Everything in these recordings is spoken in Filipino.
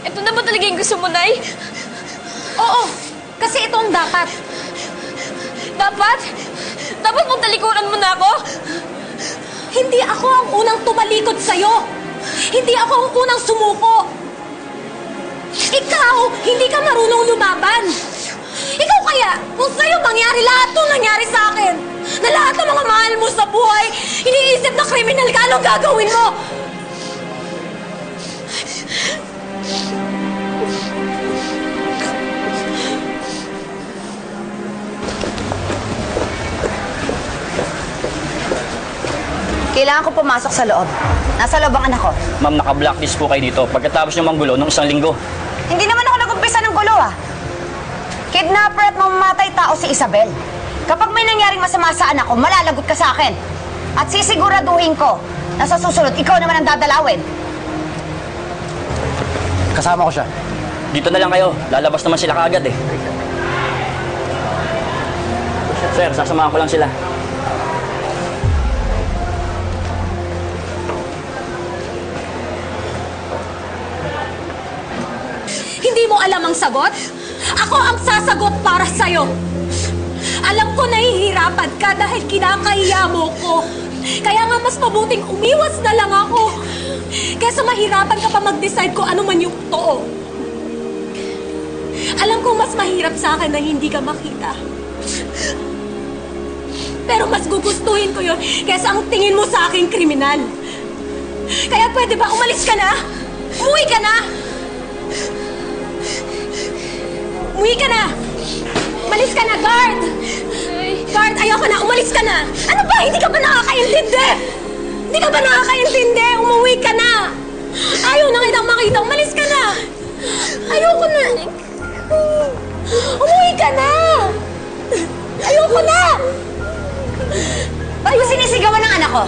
Ito na ba talaga yung gusto mo, Nay? Oo, kasi ito ang dapat. Dapat? Dapat mong talikuran mo na ako? Hindi ako ang unang tumalikod sa'yo. Hindi ako ang unang sumuko. Ikaw, hindi ka marunong lumaban. Ikaw kaya, kung sa'yo mangyari lahat itong nangyari sa akin, na lahat ng mga mahal mo sa buhay, iniisip na kriminal ka, anong gagawin mo? Kailangan ko pumasok sa loob. Nasa loob ang anak ko. Ma'am, naka-blacklist po kayo dito pagkatapos nyo manggulo nung isang linggo. Hindi naman ako nag-umpisa ng gulo, ah. Kidnapper at mamamatay tao si Isabel. Kapag may nangyaring masama sa anak ko, malalagot ka sa akin. At sisiguraduhin ko na sa susunod, ikaw naman ang dadalawin. Kasama ko siya. Dito na lang kayo. Lalabas naman sila kaagad eh. Sir, sasamahan ko lang sila. Hindi mo alam ang sagot? Ako ang sasagot para sa'yo. Alam ko nahihirapan ka dahil kinakahiya mo ko. Kaya nga mas mabuting umiwas na lang ako. Kaysa mahirapan ka pa mag-decide kung ano man yung totoo. Alam ko mas mahirap sa akin na hindi ka makita. Pero mas gugustuhin ko yun kaysa ang tingin mo sa akin kriminal. Kaya pwede ba umalis ka na? Umuwi ka na! Umuwi ka na! Umalis ka na, guard! Guard, ayoko na! Umalis ka na! Ano ba? Hindi ka ba nakakaintindi? Hindi ka ba nakakaintindi? Umuwi ka na! Ayaw na kitang makita! Umalis ka na! Ayoko na! Umuwi ka na! Ayoko na! Ba't mo sinisigawan ng anak ko?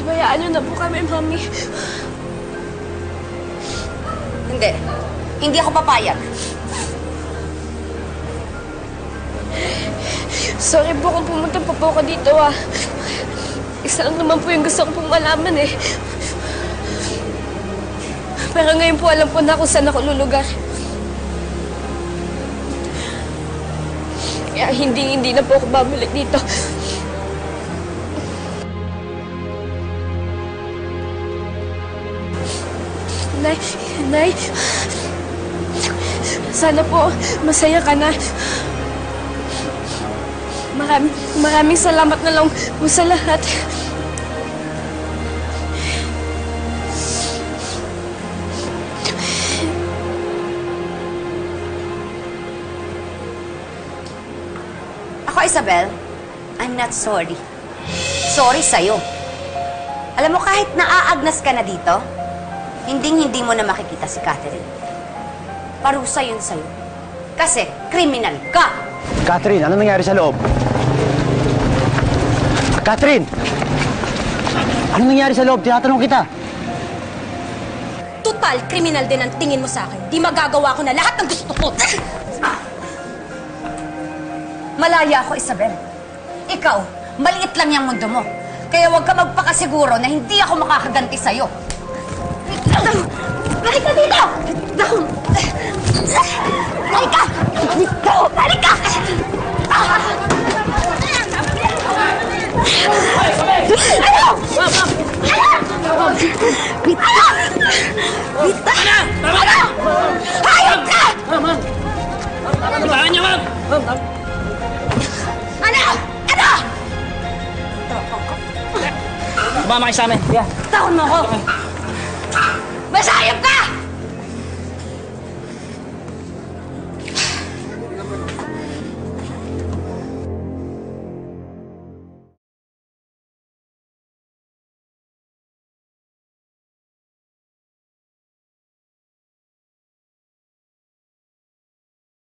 Pabayaan niyo na po kami, Mami. Hindi. Hindi ako papayag. Sorry po kung pumunta pa po ako dito, ah. Isa lang naman po yung gusto ko pong malaman, eh. Pero ngayon po alam po na kung saan ako lulugar. Kaya hindi na po ako babalik dito. Nay, sana po masaya ka na. Maraming salamat na lang po sa lahat. Ako, Isabel, I'm not sorry. Sorry sa'yo. Alam mo, kahit naaagnas ka na dito, hindi mo na makikita si Catherine. Parusa yun sa'yo. Kasi, kriminal ka! Catherine, ano nangyari sa loob? Catherine! Ano nangyari sa loob? Tinatanong kita. Total, kriminal din ang tingin mo sa akin. Di magagawa ko na lahat ng gusto ko. Malaya ako, Isabel. Ikaw, maliit lang yung mundo mo. Kaya huwag ka magpakasiguro na hindi ako makakaganti sa'yo. Balik ka dito! Balik ka! Dito! Balik ka! Ano? Ano? Bita! Bita! Ano? Hayop ka! Ibahan niyo, ma'am! Ano? Ano? Sumama kayo sa amin. Yeah. Takon mo ako! Masayop ka!